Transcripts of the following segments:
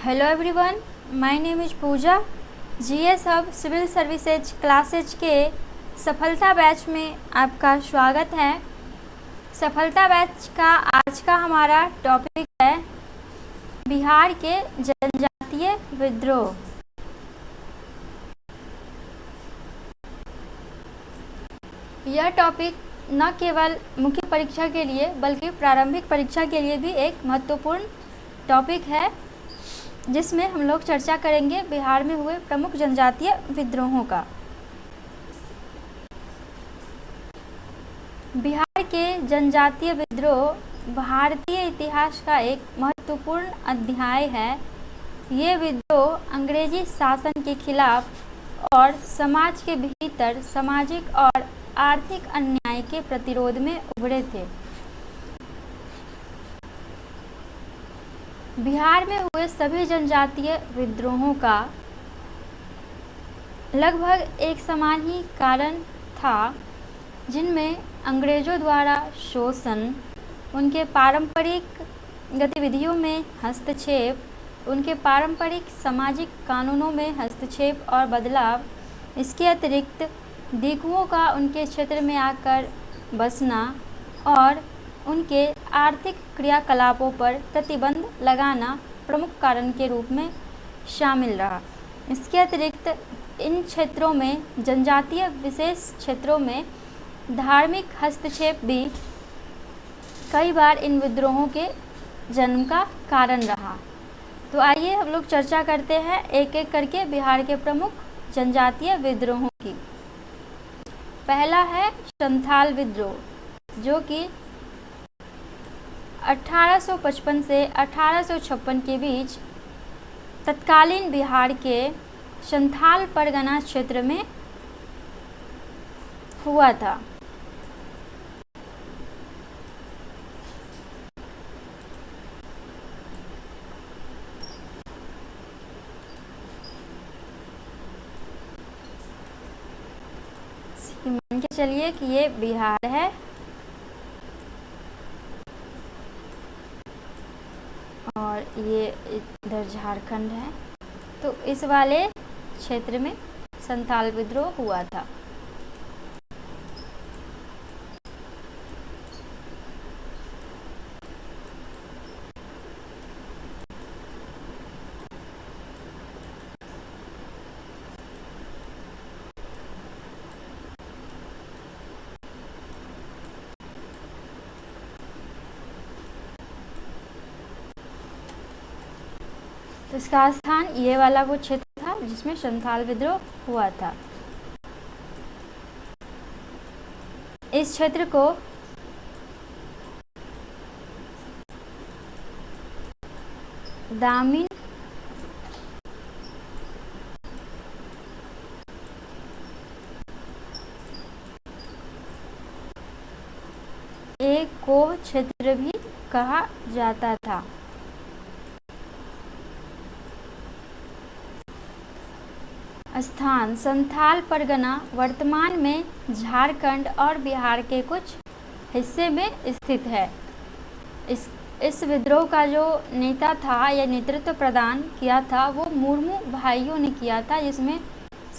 Hello everyone, my name is Pooja. GS hub civil services classes के सफलता batch में आपका स्वागत है। सफलता बैच का आज का हमारा टॉपिक है बिहार के जनजातीय विद्रोह। यह टॉपिक न केवल मुख्य परीक्षा के लिए बल्कि प्रारंभिक परीक्षा के लिए भी एक महत्वपूर्ण टॉपिक है, जिसमें हम लोग चर्चा करेंगे बिहार में हुए प्रमुख जनजातीय विद्रोहों का। बिहार के जनजातीय विद्रोह भारतीय इतिहास का एक महत्वपूर्ण अध्याय है। ये विद्रोह अंग्रेजी शासन के खिलाफ और समाज के भीतर सामाजिक और आर्थिक अन्याय के प्रतिरोध में उभरे थे। बिहार में हुए सभी जनजातीय विद्रोहों का लगभग एक समान ही कारण था, जिनमें अंग्रेजों द्वारा शोषण, उनके पारंपरिक गतिविधियों में हस्तक्षेप, उनके पारंपरिक सामाजिक कानूनों में हस्तक्षेप और बदलाव, इसके अतिरिक्त दिगुओं का उनके क्षेत्र में आकर बसना और उनके आर्थिक क्रियाकलापों पर प्रतिबंध लगाना प्रमुख कारण के रूप में शामिल रहा। इसके अतिरिक्त इन क्षेत्रों में जनजातीय विशेष क्षेत्रों में धार्मिक हस्तक्षेप भी कई बार इन विद्रोहों के जन्म का कारण रहा। तो आइए हम लोग चर्चा करते हैं एक एक करके बिहार के प्रमुख जनजातीय विद्रोहों की। पहला है संथाल विद्रोह, जो कि 1855 से 1856 के बीच तत्कालीन बिहार के संथाल परगना क्षेत्र में हुआ था। मान के चलिए कि ये बिहार है और ये इधर झारखंड है। तो इस वाले क्षेत्र में संथाल विद्रोह हुआ था। तो इसका स्थान ये वाला वो क्षेत्र था जिसमें संथाल विद्रोह हुआ था। इस क्षेत्र को दामिन कोह क्षेत्र भी कहा जाता था। स्थान संथाल परगना वर्तमान में झारखंड और बिहार के कुछ हिस्से में स्थित है। इस विद्रोह का जो नेता था या नेतृत्व प्रदान किया था वो मुर्मू भाइयों ने किया था, जिसमें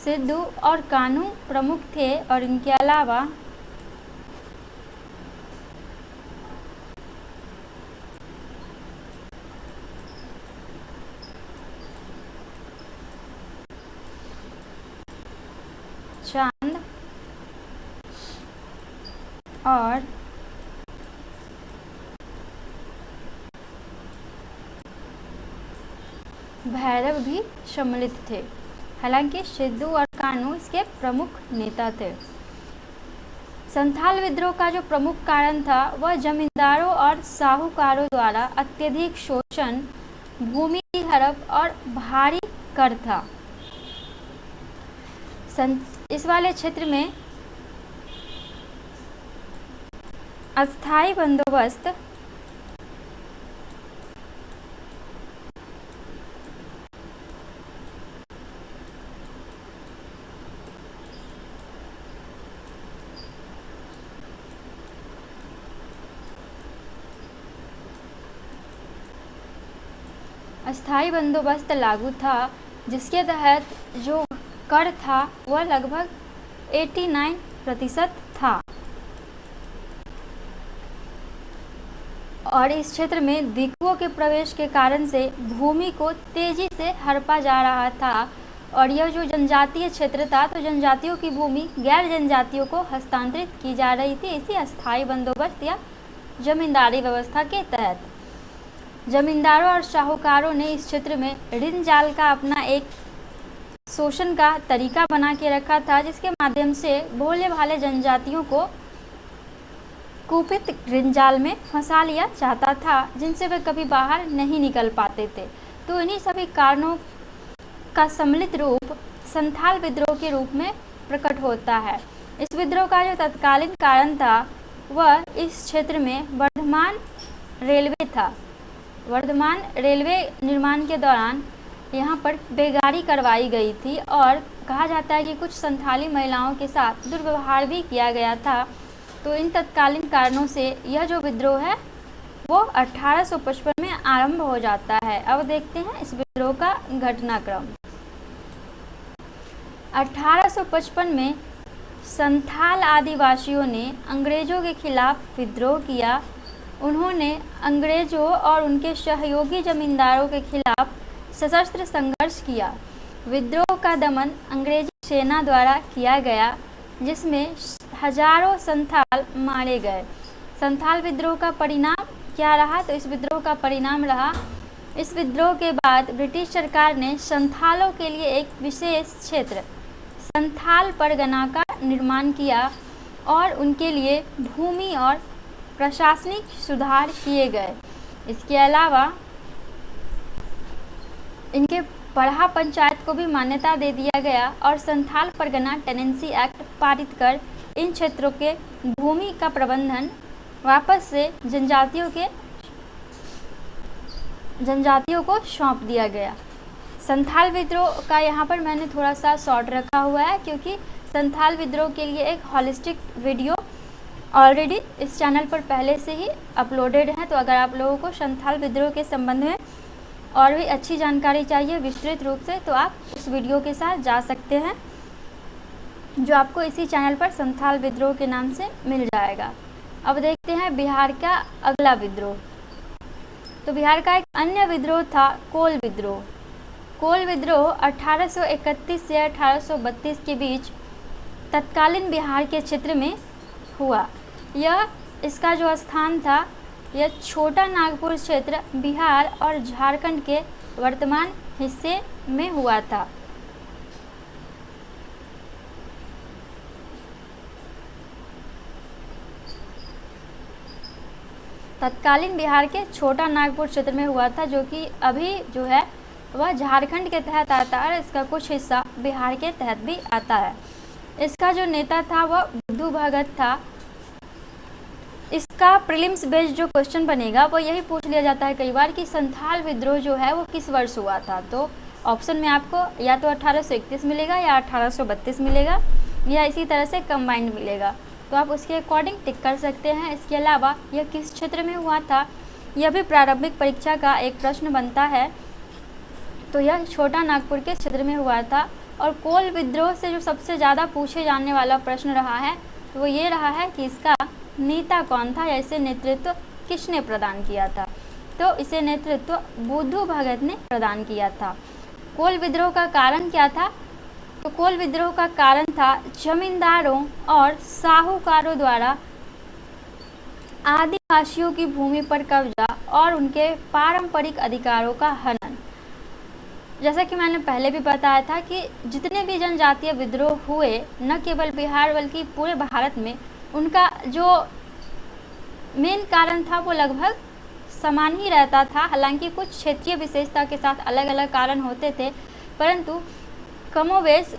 सिद्धू और कानू प्रमुख थे और इनके अलावा चांद और भैरव भी सम्मिलित थे। हालांकि सिद्धू और कानू इसके प्रमुख नेता थे। संथाल विद्रोह का जो प्रमुख कारण था वह जमींदारों और साहूकारों द्वारा अत्यधिक शोषण, भूमि की हड़प और भारी कर था। इस वाले क्षेत्र में अस्थायी बंदोबस्त अस्थाई बंदोबस्त लागू था, जिसके तहत जो कर था वह लगभग 89% था और इस क्षेत्र में दिकुओं के प्रवेश के कारण से भूमि को तेजी से हड़पा जा रहा था और यह जो जनजातीय क्षेत्र था तो जनजातियों की भूमि गैर जनजातियों को हस्तांतरित की जा रही थी इसी अस्थाई बंदोबस्त या जमींदारी व्यवस्था के तहत। जमींदारों और साहूकारों ने इस क्षेत्र में ऋण जाल का अपना एक शोषण का तरीका बना के रखा था, जिसके माध्यम से भोले भाले जनजातियों को कुपित ऋण जाल में फंसा लिया जाता था, जिनसे वे कभी बाहर नहीं निकल पाते थे। तो इन्हीं सभी कारणों का सम्मिलित रूप संथाल विद्रोह के रूप में प्रकट होता है। इस विद्रोह का जो तत्कालीन कारण था वह इस क्षेत्र में वर्धमान रेलवे था। वर्धमान रेलवे निर्माण के दौरान यहाँ पर बेगारी करवाई गई थी और कहा जाता है कि कुछ संथाली महिलाओं के साथ दुर्व्यवहार भी किया गया था। तो इन तत्कालीन कारणों से यह जो विद्रोह है वो 1855 में आरंभ हो जाता है। अब देखते हैं इस विद्रोह का घटनाक्रम। 1855 में संथाल आदिवासियों ने अंग्रेजों के खिलाफ विद्रोह किया। उन्होंने अंग्रेजों और उनके सहयोगी जमींदारों के खिलाफ सशस्त्र संघर्ष किया। विद्रोह का दमन अंग्रेजी सेना द्वारा किया गया, जिसमें हजारों संथाल मारे गए। संथाल विद्रोह का परिणाम क्या रहा? तो इस विद्रोह का परिणाम रहा, इस विद्रोह के बाद ब्रिटिश सरकार ने संथालों के लिए एक विशेष क्षेत्र संथाल परगना का निर्माण किया और उनके लिए भूमि और प्रशासनिक सुधार किए गए। इसके अलावा इनके पढ़ा पंचायत को भी मान्यता दे दिया गया और संथाल परगना टेनेंसी एक्ट पारित कर इन क्षेत्रों के भूमि का प्रबंधन वापस से जनजातियों को सौंप दिया गया। संथाल विद्रोह का यहाँ पर मैंने थोड़ा सा शॉर्ट रखा हुआ है क्योंकि संथाल विद्रोह के लिए एक हॉलिस्टिक वीडियो ऑलरेडी इस चैनल पर पहले से ही अपलोडेड है। तो अगर आप लोगों को संथाल विद्रोह के संबंध में और भी अच्छी जानकारी चाहिए विस्तृत रूप से तो आप उस वीडियो के साथ जा सकते हैं, जो आपको इसी चैनल पर संथाल विद्रोह के नाम से मिल जाएगा। अब देखते हैं बिहार का अगला विद्रोह। तो बिहार का एक अन्य विद्रोह था कोल विद्रोह। कोल विद्रोह 1831 से 1832 के बीच तत्कालीन बिहार के क्षेत्र में हुआ। इसका जो स्थान था यह छोटा नागपुर क्षेत्र बिहार और झारखंड के वर्तमान हिस्से में हुआ था। तत्कालीन बिहार के छोटा नागपुर क्षेत्र में हुआ था, जो कि अभी जो है वह झारखंड के तहत आता है और इसका कुछ हिस्सा बिहार के तहत भी आता है। इसका जो नेता था वह बुद्धू भगत था। इसका प्रीलिम्स बेस्ड जो क्वेश्चन बनेगा वो यही पूछ लिया जाता है कई बार कि संथाल विद्रोह जो है वो किस वर्ष हुआ था। तो ऑप्शन में आपको या तो 1831 मिलेगा या 1832 मिलेगा या इसी तरह से कंबाइंड मिलेगा, तो आप उसके अकॉर्डिंग टिक कर सकते हैं। इसके अलावा यह किस क्षेत्र में हुआ था यह भी प्रारंभिक परीक्षा का एक प्रश्न बनता है। तो यह छोटा नागपुर के क्षेत्र में हुआ था। और कोल विद्रोह से जो सबसे ज़्यादा पूछे जाने वाला प्रश्न रहा है तो वो ये रहा है कि इसका नेता कौन था या इसे नेतृत्व किसने प्रदान किया था। तो इसे नेतृत्व बुद्धू भगत ने प्रदान किया था। कोल विद्रोह का कारण क्या था? तो कोल विद्रोह का कारण था जमींदारों और साहूकारों द्वारा आदिवासियों की भूमि पर कब्जा और उनके पारंपरिक अधिकारों का हनन। जैसा कि मैंने पहले भी बताया था कि जितने भी जनजातीय विद्रोह हुए न केवल बिहार बल्कि पूरे भारत में, उनका जो मेन कारण था वो लगभग समान ही रहता था। हालांकि कुछ क्षेत्रीय विशेषता के साथ अलग अलग कारण होते थे, परंतु कमोवेश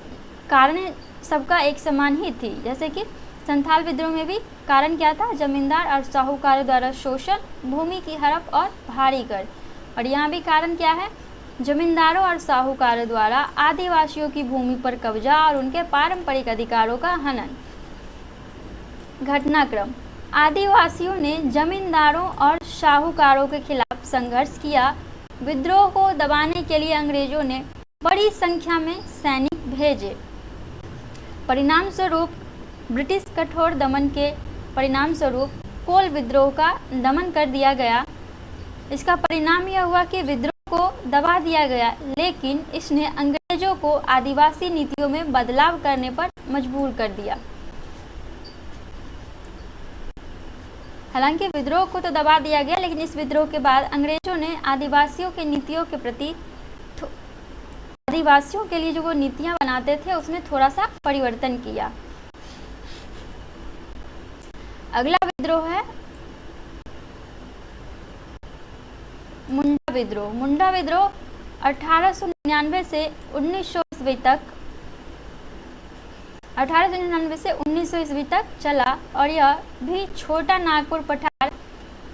कारण सबका एक समान ही थी। जैसे कि संथाल विद्रोह में भी कारण क्या था? जमींदार और साहूकारों द्वारा शोषण, भूमि की हड़प और भारी कर। और यहाँ भी कारण क्या है? जमींदारों और साहूकारों द्वारा आदिवासियों की भूमि पर कब्जा और उनके पारंपरिक अधिकारों का हनन। घटनाक्रम: आदिवासियों ने जमींदारों और साहूकारों के खिलाफ संघर्ष किया विद्रोह को दबाने के लिए अंग्रेजों ने बड़ी संख्या में सैनिक भेजे। परिणाम स्वरूप ब्रिटिश कठोर दमन के परिणाम स्वरूप कोल विद्रोह का दमन कर दिया गया। इसका परिणाम यह हुआ कि विद्रोह को दबा दिया गया, लेकिन इसने अंग्रेजों को आदिवासी नीतियों में बदलाव करने पर मजबूर कर दिया। हालांकि विद्रोह को तो दबा दिया गया, लेकिन इस विद्रोह के बाद अंग्रेजों ने आदिवासियों के नीतियों के प्रति आदिवासियों के लिए जो वो नीतियां बनाते थे उसमें थोड़ा सा परिवर्तन किया। अगला विद्रोह है मुंडा विद्रोह। मुंडा विद्रोह 1899 से 1900 ईस्वी तक 1899 से 1900 ईस्वी तक चला और यह भी छोटा नागपुर पठार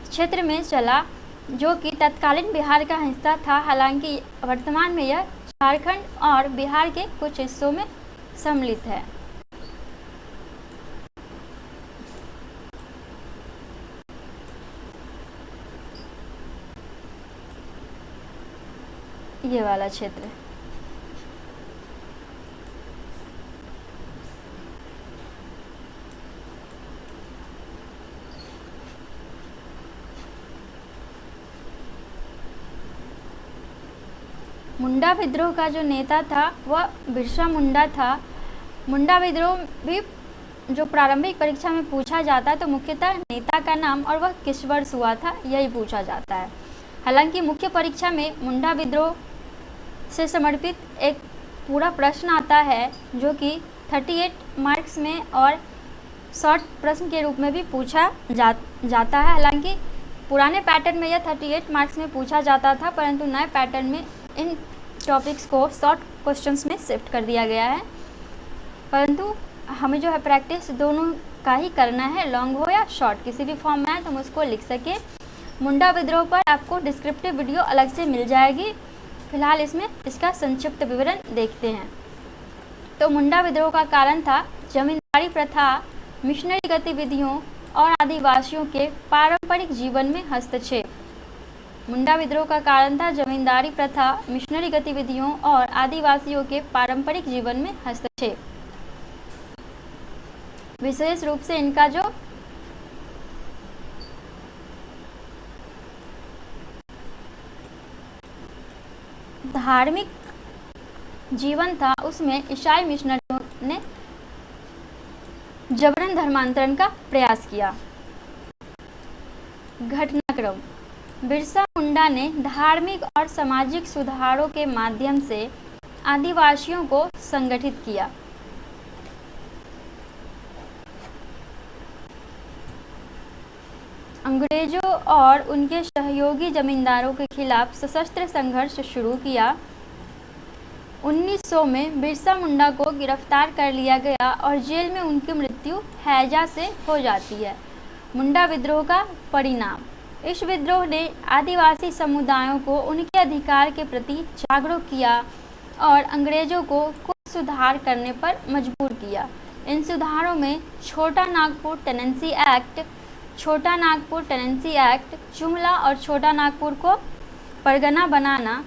क्षेत्र में चला, जो कि तत्कालीन बिहार का हिस्सा था। हालांकि वर्तमान में यह झारखंड और बिहार के कुछ हिस्सों में सम्मिलित है। ये वाला क्षेत्र मुंडा विद्रोह का जो नेता था वह बिरसा मुंडा था। मुंडा विद्रोह भी जो प्रारंभिक परीक्षा में पूछा जाता है तो मुख्यतः नेता का नाम और वह किस वर्ष हुआ था यही पूछा जाता है। हालांकि मुख्य परीक्षा में मुंडा विद्रोह से समर्पित एक पूरा प्रश्न आता है जो कि 38 मार्क्स में और शॉर्ट प्रश्न के रूप में भी पूछा जाता है। हालांकि पुराने पैटर्न में यह 38 मार्क्स में पूछा जाता था, परंतु नए पैटर्न में इन टॉपिक्स को शॉर्ट क्वेश्चंस में शिफ्ट कर दिया गया है। परंतु हमें जो है प्रैक्टिस दोनों का ही करना है, लॉन्ग हो या शॉर्ट, किसी भी फॉर्म में है तो हम उसको लिख सके। मुंडा विद्रोह पर आपको डिस्क्रिप्टिव वीडियो अलग से मिल जाएगी। फिलहाल इसमें इसका संक्षिप्त विवरण देखते हैं। तो मुंडा विद्रोह का कारण था जमींदारी प्रथा, मिशनरी गतिविधियों और आदिवासियों के पारंपरिक जीवन में हस्तक्षेप। मुंडा विद्रोह का कारण था जमींदारी प्रथा, मिशनरी गतिविधियों और आदिवासियों के पारंपरिक जीवन में हस्तक्षेप। विशेष रूप से इनका जो धार्मिक जीवन था उसमें ईसाई मिशनरियों ने जबरन धर्मांतरण का प्रयास किया। घटनाक्रम: बिरसा मुंडा ने धार्मिक और सामाजिक सुधारों के माध्यम से आदिवासियों को संगठित किया। अंग्रेजों और उनके सहयोगी जमींदारों के खिलाफ सशस्त्र संघर्ष शुरू किया। 1900 में बिरसा मुंडा को गिरफ्तार कर लिया गया और जेल में उनकी मृत्यु हैजा से हो जाती है। मुंडा विद्रोह का परिणाम: इस विद्रोह ने आदिवासी समुदायों को उनके अधिकार के प्रति जागरूक किया और अंग्रेजों को कुछ सुधार करने पर मजबूर किया। इन सुधारों में छोटा नागपुर टेनेंसी एक्ट, जुमला और छोटा नागपुर को परगना बनाना,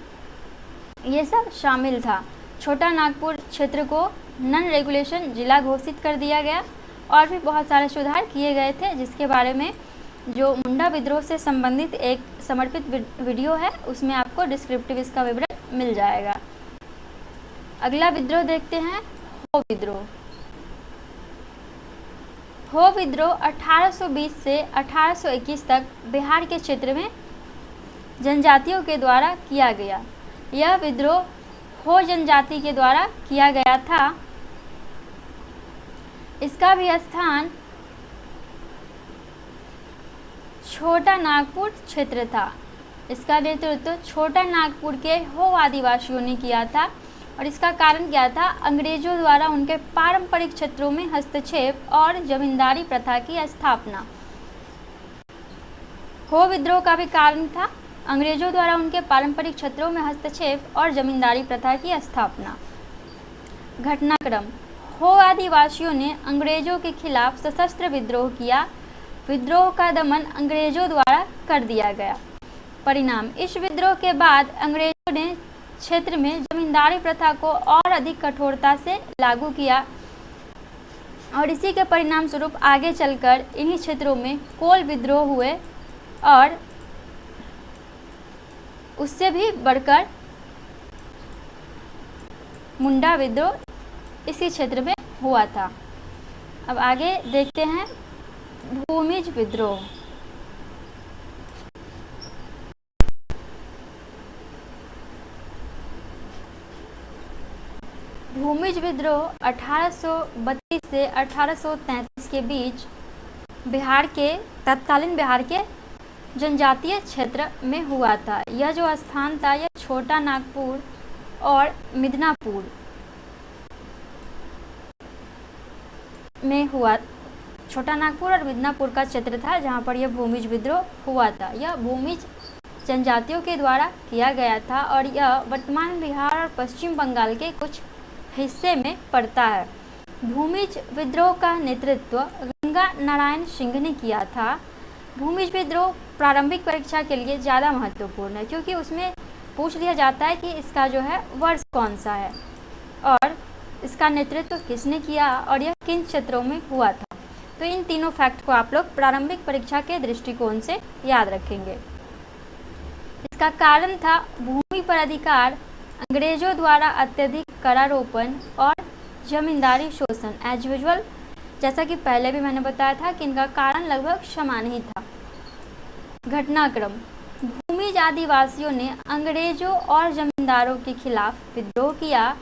ये सब शामिल था। छोटा नागपुर क्षेत्र को नन रेगुलेशन जिला घोषित कर दिया गया और भी बहुत सारे सुधार किए गए थे, जिसके बारे में जो मुंडा विद्रोह से संबंधित एक समर्पित वीडियो है उसमें आपको डिस्क्रिप्टिव इसका विवरण मिल जाएगा। अगला विद्रोह देखते हैं, हो विद्रोह। हो विद्रोह 1820 से 1821 तक बिहार के क्षेत्र में जनजातियों के द्वारा किया गया। यह विद्रोह हो जनजाति के द्वारा किया गया था। इसका भी स्थान छोटा नागपुर क्षेत्र था। इसका नेतृत्व छोटा नागपुर के हो आदिवासियों ने किया था और इसका कारण क्या था? अंग्रेजों द्वारा उनके पारंपरिक क्षेत्रों में हस्तक्षेप और जमींदारी प्रथा की स्थापना। हो विद्रोह का भी कारण था अंग्रेजों द्वारा उनके पारंपरिक क्षेत्रों में हस्तक्षेप और जमींदारी प्रथा की स्थापना। घटनाक्रम: हो आदिवासियों ने अंग्रेजों के खिलाफ सशस्त्र विद्रोह किया। विद्रोह का दमन अंग्रेजों द्वारा कर दिया गया। परिणाम। इस विद्रोह के बाद अंग्रेजों ने क्षेत्र में जमींदारी प्रथा को और अधिक कठोरता से लागू किया और इसी के परिणाम स्वरूप आगे चलकर इन्हीं क्षेत्रों में कोल विद्रोह हुए और उससे भी बढ़कर मुंडा विद्रोह इसी क्षेत्र में हुआ था। अब आगे देखते हैं भूमिज विद्रोह। भूमिज विद्रोह 1832 से 1833 के बीच तत्कालीन बिहार के जनजातीय क्षेत्र में हुआ था। यह जो स्थान था यह छोटा नागपुर और मिदनापुर में हुआ। छोटा नागपुर और मिदनापुर का क्षेत्र था जहां पर यह भूमिज विद्रोह हुआ था। यह भूमिज जनजातियों के द्वारा किया गया था और यह वर्तमान बिहार और पश्चिम बंगाल के कुछ हिस्से में पड़ता है। भूमिज विद्रोह का नेतृत्व गंगा नारायण सिंह ने किया था। भूमिज विद्रोह प्रारंभिक परीक्षा के लिए ज़्यादा महत्वपूर्ण है क्योंकि उसमें पूछ लिया जाता है कि इसका जो है वर्ष कौन सा है और इसका नेतृत्व किसने किया और यह किन क्षेत्रों में हुआ था। तो इन तीनों फैक्ट को आप लोग प्रारंभिक परीक्षा के दृष्टिकोण से याद रखेंगे। इसका कारण था भूमि पर अधिकार, अंग्रेजों द्वारा अत्यधिक करारोपण और जमींदारी शोषण। एज यूजुअल जैसा कि पहले भी मैंने बताया था कि इनका कारण लगभग समान ही था। घटनाक्रम। भूमिज आदिवासियों ने अंग्रेजों और जमींदारों के खिलाफ विद्रोह किया।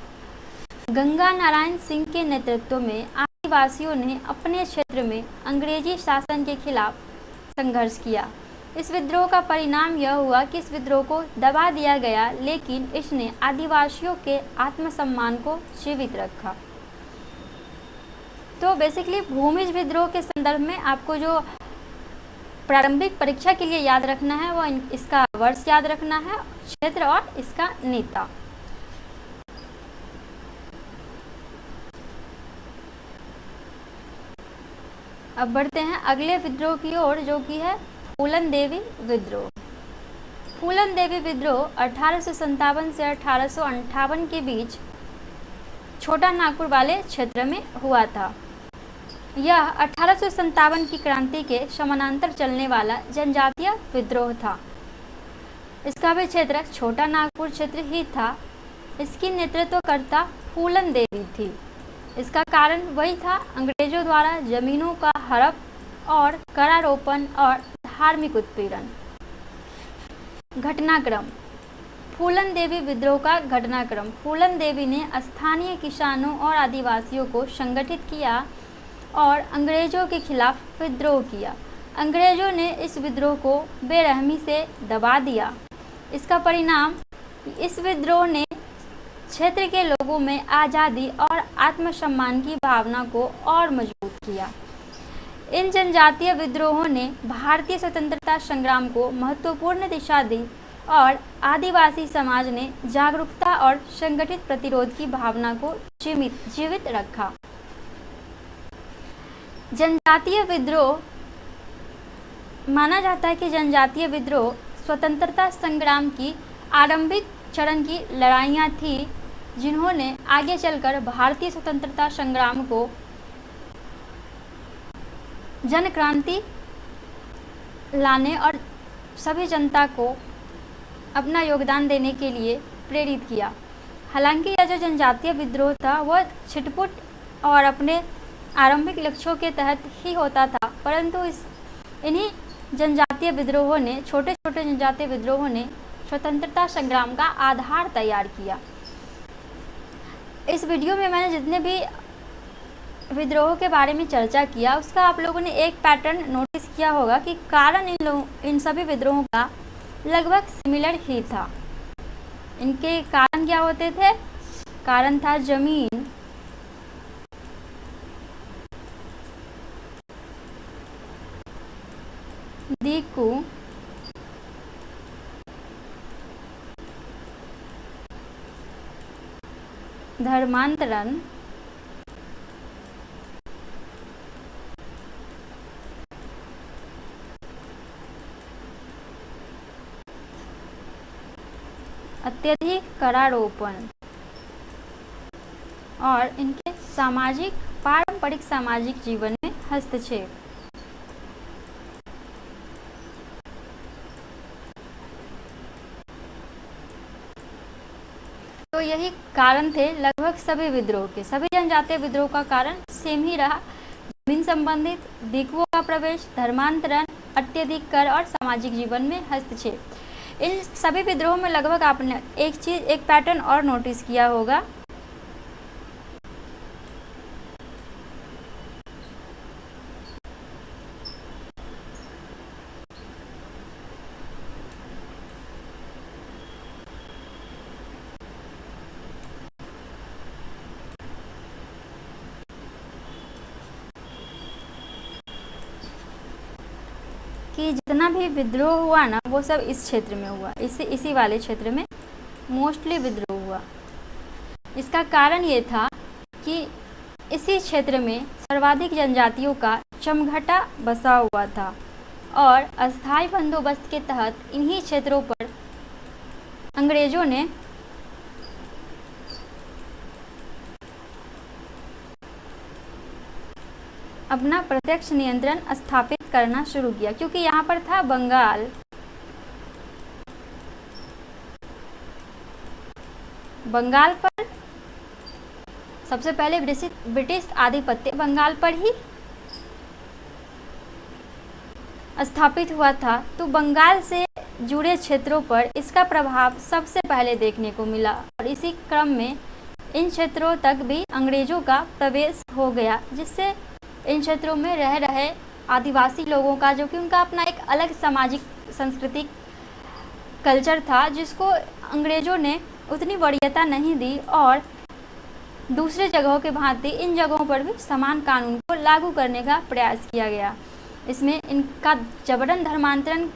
गंगा नारायण सिंह के नेतृत्व में आदिवासियों ने अपने क्षेत्र में अंग्रेजी शासन के खिलाफ संघर्ष किया। इस विद्रोह का परिणाम यह हुआ कि इस विद्रोह को दबा दिया गया, लेकिन इसने आदिवासियों के आत्मसम्मान को जीवित रखा। तो बेसिकली भूमिज विद्रोह के संदर्भ में आपको जो प्रारंभिक परीक्षा के लिए याद रखना है वो इसका वर्ष याद रखना है, क्षेत्र और इसका नेता। अब बढ़ते हैं अगले विद्रोह की ओर जो कि है फूलन देवी विद्रोह। फूलन देवी विद्रोह 1857 से 1858 के बीच छोटा नागपुर वाले क्षेत्र में हुआ था। यह 1857 की क्रांति के समानांतर चलने वाला जनजातीय विद्रोह था। इसका भी क्षेत्र छोटा नागपुर क्षेत्र ही था। इसकी नेतृत्वकर्ता फूलन देवी थी। इसका कारण वही था, अंग्रेजों द्वारा जमीनों का हड़प और करारोपण और धार्मिक उत्पीड़न। घटनाक्रम। फूलन देवी विद्रोह का घटनाक्रम। फूलन देवी ने स्थानीय किसानों और आदिवासियों को संगठित किया और अंग्रेजों के खिलाफ विद्रोह किया। अंग्रेजों ने इस विद्रोह को बेरहमी से दबा दिया। इसका परिणाम इस विद्रोह ने क्षेत्र के लोगों में आज़ादी और आत्मसम्मान की भावना को और मजबूत किया। इन जनजातीय विद्रोहों ने भारतीय स्वतंत्रता संग्राम को महत्वपूर्ण दिशा दी और आदिवासी समाज ने जागरूकता और संगठित प्रतिरोध की भावना को जीवित रखा। जनजातीय विद्रोह माना जाता है कि जनजातीय विद्रोह स्वतंत्रता संग्राम की आरंभिक चरण की लड़ाइयाँ थी, जिन्होंने आगे चलकर भारतीय स्वतंत्रता संग्राम को जन क्रांति लाने और सभी जनता को अपना योगदान देने के लिए प्रेरित किया। हालांकि यह जो जनजातीय विद्रोह था वह छिटपुट और अपने आरंभिक लक्ष्यों के तहत ही होता था, परंतु इन्हीं जनजातीय विद्रोहों ने छोटे छोटे जनजातीय विद्रोहों ने स्वतंत्रता संग्राम का आधार तैयार किया। इस वीडियो में मैंने जितने भी विद्रोहों के बारे में चर्चा किया उसका आप लोगों ने एक पैटर्न नोटिस किया होगा कि कारण इन सभी विद्रोहों का लगभग सिमिलर ही था। इनके कारण क्या होते थे? कारण था जमीन, दीकू, धर्मांतरण, अत्यधिक करारोपण और इनके पारंपरिक सामाजिक जीवन में हस्तक्षेप। तो यही कारण थे लगभग सभी विद्रोह के। सभी जनजातीय विद्रोह का कारण सेम ही रहा, जमीन संबंधित, दिकुओं का प्रवेश, धर्मांतरण, अत्यधिक कर और सामाजिक जीवन में हस्तक्षेप। इन सभी विद्रोहों में लगभग आपने एक पैटर्न और नोटिस किया होगा कि जितना भी विद्रोह हुआ ना वो सब इस क्षेत्र में हुआ, इसी वाले क्षेत्र में मोस्टली विद्रोह हुआ। इसका कारण ये था कि इसी क्षेत्र में सर्वाधिक जनजातियों का जमघटा बसा हुआ था और अस्थायी बंदोबस्त के तहत इन्हीं क्षेत्रों पर अंग्रेजों ने अपना प्रत्यक्ष नियंत्रण स्थापित करना शुरू किया, क्योंकि यहाँ पर था बंगाल पर सबसे पहले ब्रिटिश आधिपत्य बंगाल पर ही स्थापित हुआ था। तो बंगाल से जुड़े क्षेत्रों पर इसका प्रभाव सबसे पहले देखने को मिला और इसी क्रम में इन क्षेत्रों तक भी अंग्रेजों का प्रवेश हो गया, जिससे इन क्षेत्रों में रह रहे आदिवासी लोगों का, जो कि उनका अपना एक अलग सामाजिक सांस्कृतिक कल्चर था, जिसको अंग्रेजों ने उतनी वरीयता नहीं दी और दूसरे जगहों के भांति इन जगहों पर भी समान कानून को लागू करने का प्रयास किया गया। इसमें इनका जबरन धर्मांतरण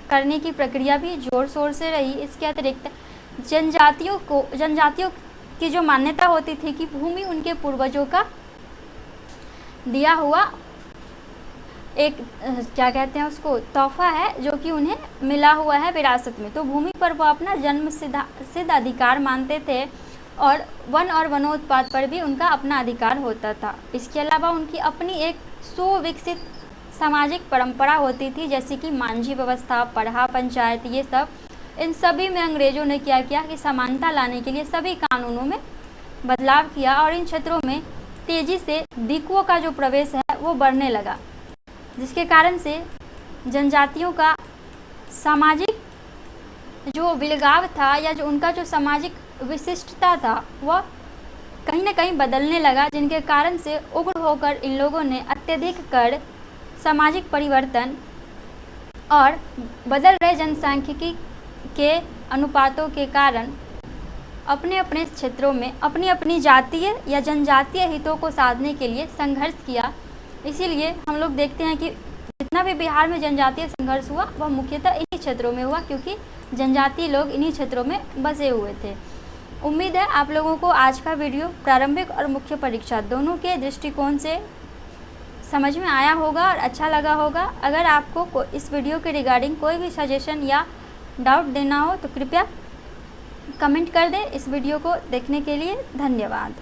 करने की प्रक्रिया भी जोर शोर से रही। इसके अतिरिक्त जनजातियों की जो मान्यता होती थी कि भूमि उनके पूर्वजों का दिया हुआ एक क्या कहते हैं उसको तोहफा है, जो कि उन्हें मिला हुआ है विरासत में, तो भूमि पर वो अपना जन्म सिद्ध अधिकार मानते थे और वन और वनोत्पाद पर भी उनका अपना अधिकार होता था। इसके अलावा उनकी अपनी एक सुविकसित सामाजिक परंपरा होती थी, जैसे कि मांझी व्यवस्था, पढ़ा पंचायत, ये सब। इन सभी में अंग्रेजों ने क्या किया कि समानता लाने के लिए सभी कानूनों में बदलाव किया और इन क्षेत्रों में तेजी से दिकुओं का जो प्रवेश है वो बढ़ने लगा, जिसके कारण से जनजातियों का सामाजिक जो विलगाव था या जो उनका जो सामाजिक विशिष्टता था वह कहीं न कहीं बदलने लगा, जिनके कारण से उग्र होकर इन लोगों ने अत्यधिक कर, सामाजिक परिवर्तन और बदल रहे जनसांख्यिकी के अनुपातों के कारण अपने अपने क्षेत्रों में अपनी अपनी जातीय या जनजातीय हितों को साधने के लिए संघर्ष किया। इसीलिए हम लोग देखते हैं कि जितना भी बिहार में जनजातीय संघर्ष हुआ वह मुख्यतः इन्हीं क्षेत्रों में हुआ, क्योंकि जनजातीय लोग इन्हीं क्षेत्रों में बसे हुए थे। उम्मीद है आप लोगों को आज का वीडियो प्रारंभिक और मुख्य परीक्षा दोनों के दृष्टिकोण से समझ में आया होगा और अच्छा लगा होगा। अगर आपको इस वीडियो के रिगार्डिंग कोई भी सजेशन या डाउट देना हो तो कृपया कमेंट कर दें। इस वीडियो को देखने के लिए धन्यवाद।